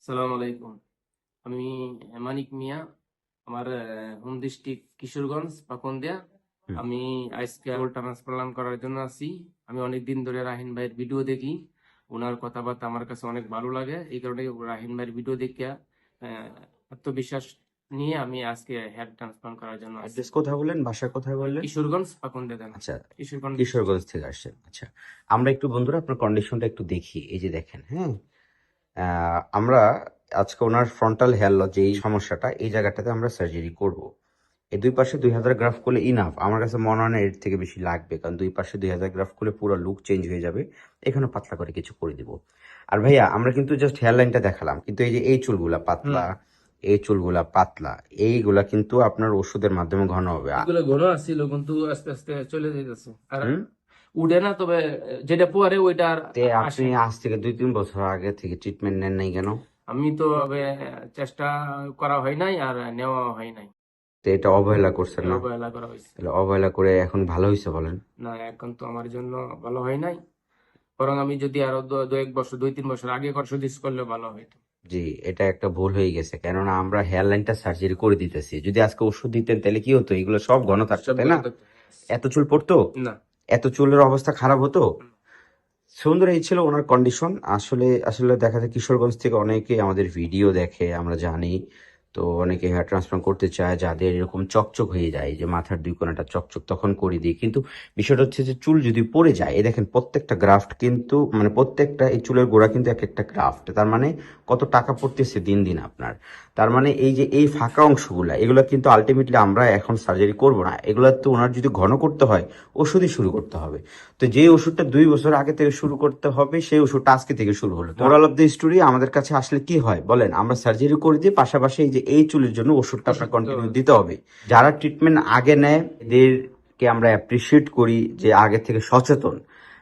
সালাম আলাইকুম। আমি মানিক মিয়া। আমার হোম ডিস্ট্রিক্ট কিশোরগঞ্জ, পাকুন্দিয়া। হুম। আমি আজকে ট্রান্সপ্লান্ট করার জন্য আছি। আমি অনেকদিন ধরে রাহিন ভাইয়ের ভিডিও দেখি। ওনার কথাবার্তা আমার কাছে অনেক ভালো লাগে। এই কারণে রাহিন ভাইয়ের ভিডিও দেখে আত্মবিশ্বাস নিয়ে আমি আজকে হেয়ার ট্রান্সপ্লান্ট করার জন্য আসছি। অ্যাড্রেস কোথায় বললেন, বাসা কোথায় বললেন? কিশোরগঞ্জ, পাকুন্দিয়া থানা। আচ্ছা, কিশোরগঞ্জ কিশোরগঞ্জ থেকে আসছেন। আচ্ছা, আমরা একটু বন্ধুরা আপনার কন্ডিশনটা একটু দেখি। এই যে দেখেন, হ্যাঁ, আমরা আজকে ওনার ফ্রন্টাল হেয়ার লস যে সমস্যাটা, এই জায়গাটাতে আমরা সার্জারি করব। এই দুই পাশে 2000 গ্রাফ করলে ইনাফ। আমার কাছে মনে হয় না এর থেকে বেশি লাগবে, কারণ দুই পাশে 2000 গ্রাফ করলে পুরো লুক চেঞ্জ হয়ে যাবে। এখানে পাতলা করে কিছু করে দিব। আর ভাইয়া, আমরা কিন্তু জাস্ট হেয়ার লাইনটা দেখালাম, কিন্তু এই যে এই চুলগুলা পাতলা, এই চুলগুলা পাতলা, এইগুলা কিন্তু আপনার ওষুধের মাধ্যমে ঘন হবে। এগুলো ঘন আসছিল, কিন্তু আস্তে আস্তে চলে যেতেছে। আর উঠে না, তবে যেটা পরে ওইটা আর আসে আপনি না। আজ থেকে 2-3 বছর আগে থেকে ট্রিটমেন্ট নেন নাই কেন? আমি তো চেষ্টা করা হয় নাই আর নেওয়া হয় নাই। তো এটা অবহেলা করছেন না? অবহেলা করা হয়েছে। তাহলে অবহেলা করে এখন ভালো হয়েছে বলেন? না, এখন তো আমার জন্য ভালো হয় নাই। বরং আমি যদি আরো দু এক বছর, 2-3 বছর আগে সুদিস করলে ভালো হইতো। জি, এটা একটা ভুল হয়ে গেছে, কেননা আমরা হেয়ার লাইনটা সার্জারি করে দিতেছি। যদি আজকে ওষুধ দিতেন তাহলে কি হতো? এগুলো সব ঘন থাকতো, সব তাই না? ভালো থাকতো। এত চুল পড়তো, না। এত চুলের অবস্থা খারাপ হতো। সুন্দর, এই ছিল ওনার কন্ডিশন। আসলে আসলে দেখা যায় কিশোরগঞ্জ থেকে অনেকে আমাদের ভিডিও দেখে, আমরা জানি। তো অনেকে হেয়ার ট্রান্সপ্লান্ট করতে চায়, যাদের এরকম চকচক হয়ে যায় যে মাথার দুই কোণাটা চকচক, তখন করে দিই। কিন্তু বিষয়টা হচ্ছে যে চুল যদি পড়ে যায়, এই দেখেন প্রত্যেকটা গ্রাফট কিন্তু, মানে প্রত্যেকটা এই চুলের গোড়া কিন্তু এক একটা গ্রাফট। তার মানে কত টাকা পড়তেছে দিন দিন আপনার। তার মানে এই যে এই ফাঁকা অংশগুলা, এগুলো কিন্তু আলটিমেটলি আমরা এখন সার্জারি করব না। এগুলো তো ওনার যদি ঘন করতে হয়, ওষুধই শুরু করতে হবে। তো যে ওষুধটা 2 বছর আগে থেকে শুরু করতে হবে, সেই ওষুধটা আজকে থেকে শুরু হলো। মোরাল অফ দ্য স্টোরি, আমাদের কাছে আসলে কি হয় বলেন, আমরা সার্জারি করে দিই, পাশাপাশি এই যে এই চুলের জন্য ওষুধটা আপনার কন্টিনিউ দিতে হবে। যারা ট্রিটমেন্ট আগে নেয়, এদেরকে আমরা অ্যাপ্রিসিয়েট করি যে আগে থেকে সচেতন।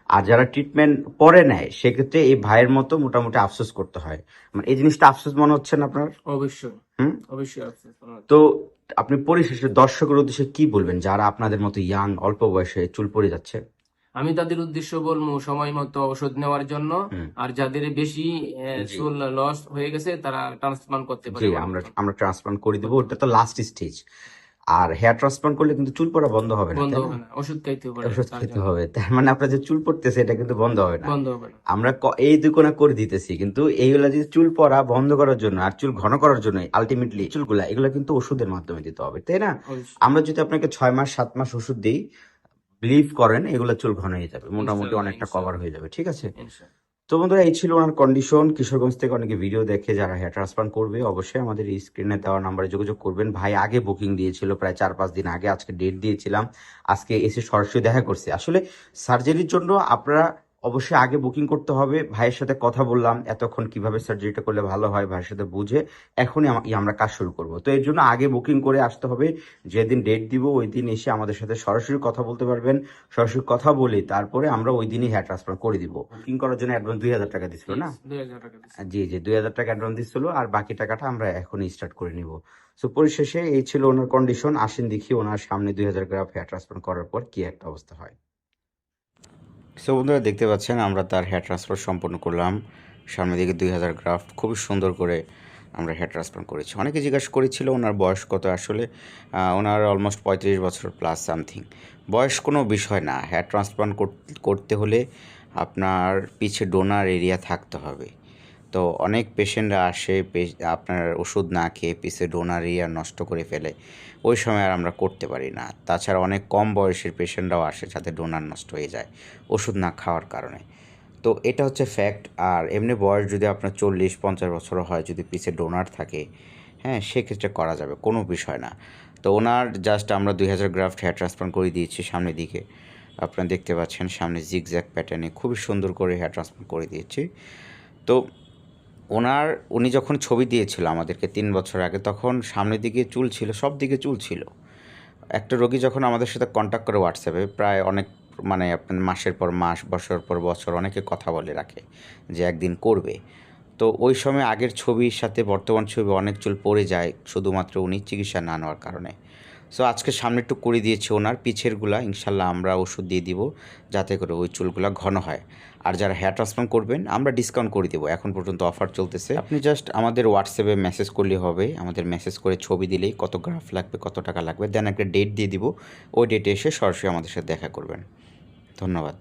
আর যারা ট্রিটমেন্ট পরে নেয়, সেক্ষেত্রে এই ভাইয়ের মতো মোটামুটি আফসোস করতে হয়। মানে এই জিনিসটা আফসোস মনে হচ্ছে না আপনার? অবশ্যই, হুম। অবশ্যই আছে। তো আপনি পরিশেষে দর্শকের উদ্দেশ্যে কি বলবেন, যারা আপনাদের মতো ইয়াং, অল্প বয়সে চুল পড়ে যাচ্ছে? আমি তাদের উদ্দেশ্য বলবো সময় মতো ওষুধ নেওয়ার জন্য। আর যাদের বেশি জি, চুল লস হয়ে গেছে, তারা ট্রান্সপ্লান্ট করতে পারে। জি, আমরা আমরা ট্রান্সপ্লান্ট করে দিব, ওটা তো লাস্ট স্টেজ। আর হেয়ার ট্রান্সপ্লান্ট করলে কিন্তু চুল পড়া বন্ধ হবে না, বন্ধ তাই না? হবে না, ওষুধ খাইতে পারে ওষুধ তার খেতে জন্য। হবে, তার মানে আপনার যে চুল পড়তেছে এটা কিন্তু বন্ধ হবে না। বন্ধ হবে না। আমরা এই দুকোনা করে দিতেছি, কিন্তু এইগুলা যদি চুল পড়া বন্ধ করার জন্য আর চুল ঘন করার জন্য, আলটিমেটলি চুলগুলা এগুলো কিন্তু ওষুধের মাধ্যমে দিতে হবে, তাই না? অবশ্যই। আমরা যদি আপনাকে 6 মাস 7 মাস ওষুধ দিই, বিলিভ করেন এগুলো চুল ঘন হয়ে যাবে, মোটামুটি ইনশাল্লাহ, অনেকটা কভার ইনশাল্লাহ, হয়ে যাবে, ঠিক আছে? ইনশাল্লাহ। তো বন্ধুরা, এই ছিল ওনার কন্ডিশন। কিশোরগঞ্জ থেকে অনেকে ভিডিও দেখে, যারা হেয়ার ট্রান্সপ্লান্ট করবে অবশ্যই আমাদের এই স্ক্রিনে দেওয়া নাম্বারে যোগাযোগ করবেন। ভাই আগে বুকিং দিয়েছিল প্রায় 4-5 দিন আগে, আজকে ডেট দিয়েছিলাম, আজকে এসে সরাসরি দেখা করছে। আসলে সার্জারির জন্য আপনারা অবশ্যই আগে বুকিং করতে হবে। ভাইয়ের সাথে কথা বললাম এতক্ষণ, কিভাবে সার্জারিটা করলে ভালো হয়, ভাইয়ের সাথে বুঝে এখনই আমরা কাজ শুরু করব। তো এর জন্য আগে বুকিং করে আসতে হবে। যেদিন ডেট দিব ওই দিন এসে আমাদের সাথে সরাসরি কথা বলতে পারবেন। সরাসরি কথা বলি, তারপরে আমরা ওই দিনই হেয়ার ট্রান্সফার করে দিব। বুকিং করার জন্য অ্যাডভান্স 2000 টাকা দিছিল না? 2000 টাকা দিচ্ছি। জি, জি, 2000 টাকা অ্যাডভান্স দিছিল, আর বাকি টাকাটা আমরা এখনই স্টার্ট করে নিব। সো পরিশেষে এই ছিল ওনার কন্ডিশন। আসেন দেখি ওনার সামনে 2000 গ্রাম হেয়ার ট্রান্সফার করার পর কি একটা অবস্থা হয়। সো বন্ধুরা, দেখতে পাচ্ছেন আমরা তার হেয়ার ট্রান্সফার সম্পন্ন করলাম। সামনের দিকে 2000 গ্রাফট খুবই সুন্দর করে আমরা হেয়ার ট্রান্সফার করেছি। অনেকে জিজ্ঞাসা করেছিল ওনার বয়স কত। আসলে ওনার অলমোস্ট 35 বছর প্লাস সামথিং। বয়স কোনো বিষয় না। হেয়ার ট্রান্সপ্লান্ট করতে হলে আপনার পিছে ডোনার এরিয়া থাকতে হবে। তো অনেক পেশেন্টরা আসে, আপনার ওষুধ না খেয়ে পিছে ডোনার এরিয়া নষ্ট করে ফেলে। ওই সময় আর আমরা করতে পারি না। তাছাড়া অনেক কম বয়সের পেশেন্টরাও আসে যাদের ডোনার নষ্ট হয়ে যায় ওষুধ না খাওয়ার কারণে। তো এটা হচ্ছে ফ্যাক্ট। আর এমনি বয়স যদি আপনার 40-50 বছরও হয়, যদি পিছে ডোনার থাকে, হ্যাঁ, সেক্ষেত্রে করা যাবে, কোনো বিষয় না। তো ওনার জাস্ট আমরা 2000 গ্রাফট হেয়ার ট্রান্সপ্লান্ট করে দিয়েছি সামনের দিকে। আপনারা দেখতে পাচ্ছেন সামনে জিগজ্যাগ প্যাটার্নে খুবই সুন্দর করে হেয়ার ট্রান্সপ্লান্ট করে দিয়েছি। তো উনি যখন ছবি দিয়েছিল আমাদেরকে 3 বছর আগে, তখন সামনের দিকে চুল ছিল, সব দিকে চুল ছিল। একটা রোগী যখন আমাদের সাথে কন্ট্যাক্ট করে হোয়াটসঅ্যাপে, প্রায় অনেক, মানে আপনার মাসের পর মাস, বছর পর বছর অনেকে কথা বলে রাখে যে একদিন করবে। তো ওই সময় আগের ছবির সাথে বর্তমান ছবি অনেক চুল পড়ে যায়, শুধুমাত্র উনি চিকিৎসা না নেওয়ার কারণে। সো আজকে সামনেরটুকু করে দিয়েছি, ওনার পিছেরগুলা ইনশাল্লাহ আমরা ওষুধ দিয়ে দিব যাতে করে ওই চুলগুলা ঘন হয়। আর যারা হেয়ার ট্রান্সপ্লান্ট করবেন আমরা ডিসকাউন্ট করে দেবো, এখন পর্যন্ত অফার চলতেছে। আপনি জাস্ট আমাদের হোয়াটসঅ্যাপে মেসেজ করলে হবে, আমাদের মেসেজ করে ছবি দিলেই কত গ্রাফ লাগবে, কত টাকা লাগবে, দেন একটা ডেট দিয়ে দিব, ওই ডেটে এসে সরাসরি আমাদের সাথে দেখা করবেন। ধন্যবাদ।